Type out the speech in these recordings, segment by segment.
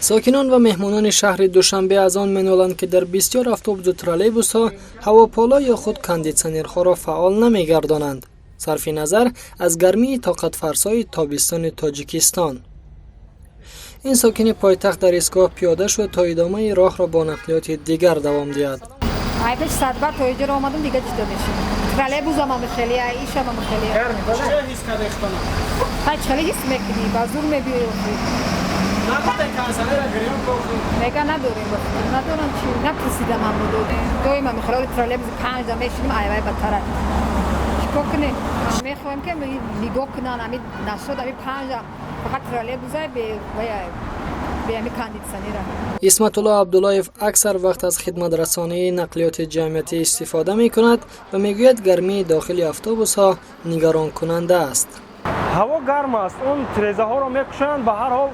ساکنان و مهمانان شهر دوشنبه از آن منالند که در بسیار اتوبوس و ترالیبوس‌ها هواپالا یا خود کاندیسنرها را فعال نمی‌گردانند، صرف نظر از گرمی طاقت فرسای تابستان تاجیکستان. این ساکن پایتخت در ایستگاه پیاده شد تا ادامه راه را با نقلیات دیگر دوام دهد. ایش 100 بار تا اینجا آمدم دیگه دیده نشیم. ترالیبوس هم خیلی ایش هم خیلی. چه حس کردی خانم؟ خیلی حس می‌کنی بازور می‌بینی. نبوده کانسلر گریان کوفی. میگه نداریم ندارم چی نپرسیدم هم بود. دویم هم خلال ترالیبوس 5 تا میشیم ایوای بدتره. چیکار کنیم؟ میخوایم که نگاه کنن همین نشد همین 5 فقط ترالیبوس به همین کاندیسنر. اسمت الله عبداللهیف اکثر وقت از خدمت رسانی نقلیات جمعیتی استفاده می کند و میگوید گرمی داخل اتوبوس ها نگران کننده است. هوا گرم است. اون تریزه ها را میکشند به هر حال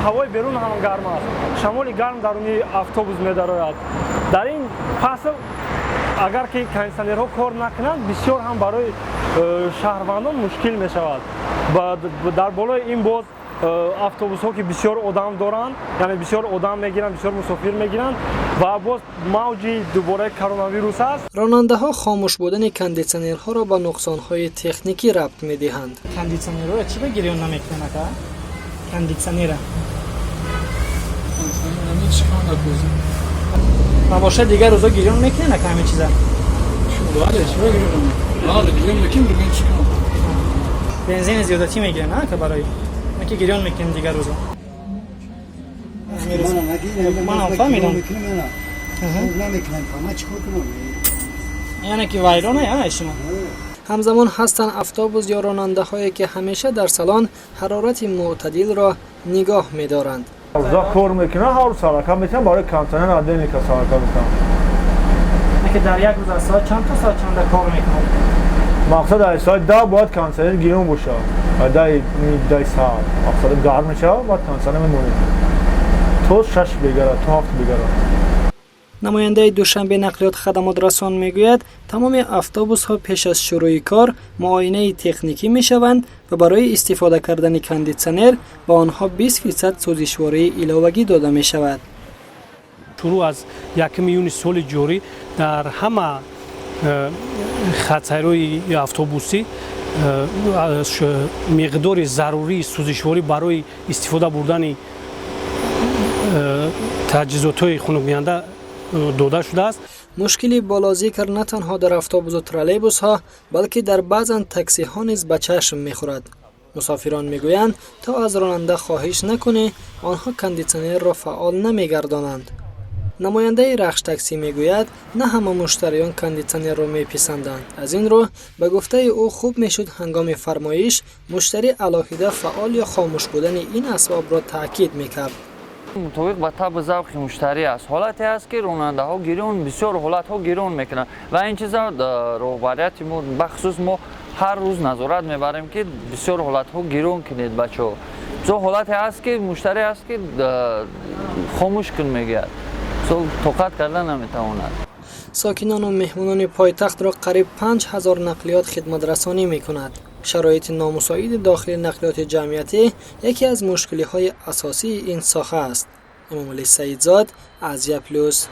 هوای بیرون هم گرم است. شمال گرم درونی اتوبوس می‌دارد. در این فصل اگر که کاندیسنرها کار نکنند بسیار هم برای شهروندان مشکل می شود. در بالای این باز اتوبوس ها که بسیار آدم دارند، یعنی بسیار آدم میگیرند، بسیار مسافر میگیرند و باز موج دوباره کرونا ویروس است. راننده ها خاموش بودن کاندیسنرها را با نقصان های تکنیکی ربط میدهند. کاندیسنرها چی بگیرون نمیکنه که؟ کاندیسنر باشه دیگر روزا گیرون میکنه که همه چیزا. بنزین زیادتی میگیره نه که برای ما که گیرون میکنیم دیگر روزا. من هم فهمیدم. یعنی که ویرانه یا شما؟ همزمان هستند اتوبوس یا راننده هایی که همیشه در سالن حرارت معتدل را نگاه می‌دارند. روزا کار میکنه هر ساعت میتونن برای کانتینر عادی که ساعت میکنن. که در یک روز از ساعت چند تا ساعت چند کار میکنن؟ مقصد از ساعت 10 باید کانتینر گیرون باشه. 10 ساعت. مقصد گرم میشه باید کانتینر میمونه. تو 6 بگیره تو 7 بگیره. نماینده دوشنبه نقلیات خدمات رسان میگوید تمام اتوبوس ها پیش از شروع کار معاینه تکنیکی میشوند و برای استفاده کردن کاندیسنر به آنها 20% سوزشواری علاوگی داده می شود. شروع از 1 میلیون سال جاری در همه خطرهای اتوبوسی مقدار ضروری سوزشواری برای استفاده بردن تجهیزات خنک‌دهنده داده شده است. مشکلی بالا ذکر نه تنها در اتوبوس و ترالیبوس ها بلکه در بعضی تاکسی ها نیز به چشم میخورد. مسافران میگویند تا از راننده خواهش نکنه آنها کاندیسنر را فعال نمیگردانند. نماینده رخش تاکسی میگوید نه همه مشتریان کاندیسنر را میپسندند. از این رو به گفته او خوب میشد هنگام فرمایش مشتری علاهیده فعال یا خاموش بودن این اسباب را تاکید میکرد. مطابق با طبع ذوق مشتری است. حالتی است که راننده ها گیرون بسیار حالت ها گیرون میکنند و این چیزا رهبریت ما بخصوص ما هر روز نظارت میبریم که بسیار حالت ها گیرون کنید بچه‌ها. تو حالتی است که مشتری است که خاموش کن میگه. تو طاقت کردن نمیتواند. ساکنان و مهمانان پایتخت را قریب 5000 نقلیات خدمت رسانی میکند. شرایط نامساعد داخل نقلیات جمعیتی یکی از مشکلی های اساسی این ساحه است. امام علی سعیدزاد، ازیا پلوس.